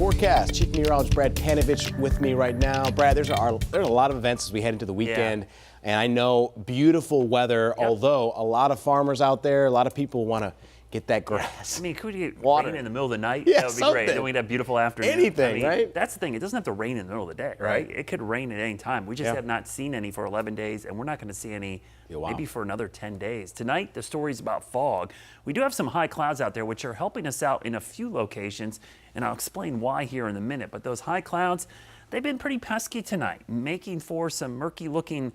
forecast. Chief Meteorologist Brad Panovich with me right now. Brad, there's a lot of events as we head into the weekend. Yeah. And I know beautiful weather, although a lot of farmers out there, a lot of people want to get that grass. I mean, could we get water rain in the middle of the night? Yeah, that would be something. great. Then we'd have beautiful afternoon. Anything, right? That's the thing. It doesn't have to rain in the middle of the day, right? It could rain at any time. We just have not seen any for 11 days, and we're not going to see any maybe for another 10 days. Tonight, the story's about fog. We do have some high clouds out there, which are helping us out in a few locations, and I'll explain why here in a minute. But those high clouds, they've been pretty pesky tonight, making for some murky-looking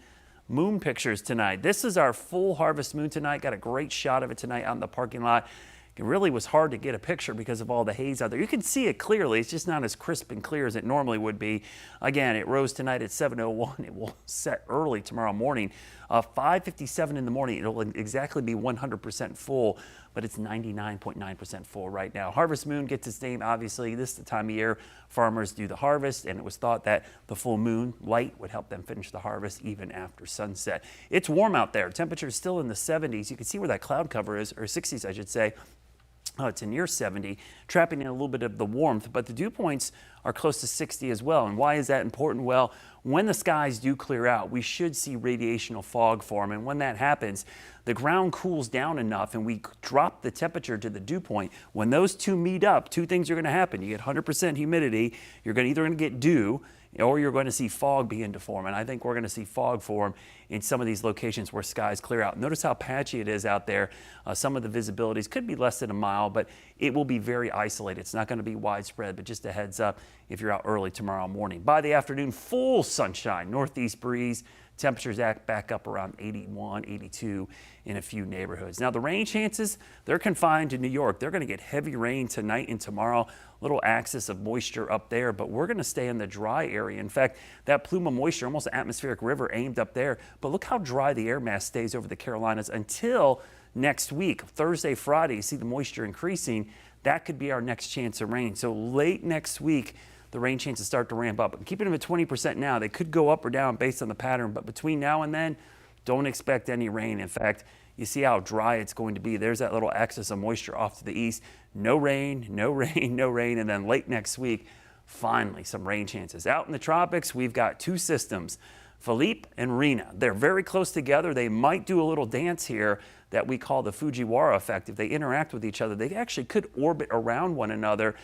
moon pictures tonight. This is our full harvest moon tonight. Got a great shot of it tonight out in the parking lot. It really was hard to get a picture because of all the haze out there. You can see it clearly. It's just not as crisp and clear as it normally would be. Again, it rose tonight at 7:01. It will set early tomorrow morning. 5:57 in the morning. It'll exactly be 100% full, but it's 99.9% full right now. Harvest moon gets its name, obviously. This is the time of year farmers do the harvest, and it was thought that the full moon light would help them finish the harvest even after sunset. It's warm out there. Temperatures still in the 70s. You can see where that cloud cover is, or 60s, I should say. It's near 70, trapping in a little bit of the warmth, but the dew points are close to 60 as well. And why is that important? Well, when the skies do clear out, we should see radiational fog form. And when that happens, the ground cools down enough and we drop the temperature to the dew point. When those two meet up, two things are going to happen. You get 100% humidity. You're either going to get dew, or you're going to see fog begin to form. And I think we're going to see fog form in some of these locations where skies clear out. Notice how patchy it is out there. Some of the visibilities could be less than a mile, but it will be very isolated. It's not going to be widespread, but just a heads up if you're out early tomorrow morning. By the afternoon, full sunshine, northeast breeze. Temperatures back up around 81, 82 in a few neighborhoods. Now, the rain chances, they're confined to New York. They're going to get heavy rain tonight and tomorrow. Little axis of moisture up there, but we're going to stay in the dry area. In fact, that plume of moisture, almost an atmospheric river aimed up there. But look how dry the air mass stays over the Carolinas until next week. Thursday, Friday, you see the moisture increasing. That could be our next chance of rain. So late next week, the rain chances start to ramp up. Keeping them at 20% now. They could go up or down based on the pattern, but between now and then, don't expect any rain. In fact, you see how dry it's going to be. There's that little axis of moisture off to the east. No rain, no rain, no rain. And then late next week, finally, some rain chances. Out in the tropics, we've got two systems, Philippe and Rina. They're very close together. They might do a little dance here that we call the Fujiwara effect. If they interact with each other, they actually could orbit around one another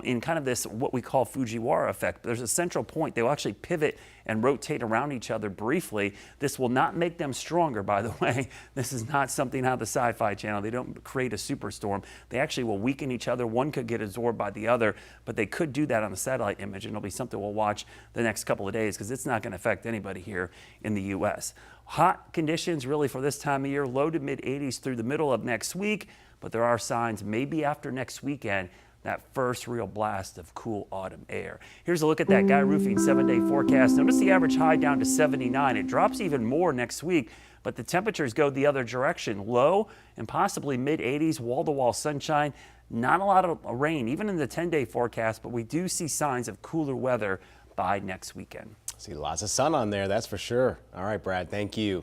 in kind of this, what we call Fujiwara effect. There's a central point. They will actually pivot and rotate around each other briefly. This will not make them stronger, by the way. This is not something out of the Sci-Fi Channel. They don't create a superstorm. They actually will weaken each other. One could get absorbed by the other, but they could do that on the satellite image, and it'll be something we'll watch the next couple of days because it's not going to affect anybody here in the U.S. Hot conditions really for this time of year, low to mid 80s through the middle of next week, but there are signs maybe after next weekend that first real blast of cool autumn air. Here's a look at that Guy Roofing 7-day forecast. Notice the average high down to 79. It drops even more next week, but the temperatures go the other direction. Low and possibly mid 80s, wall-to-wall sunshine. Not a lot of rain, even in the 10-day forecast, but we do see signs of cooler weather by next weekend. See lots of sun on there, that's for sure. All right, Brad, thank you.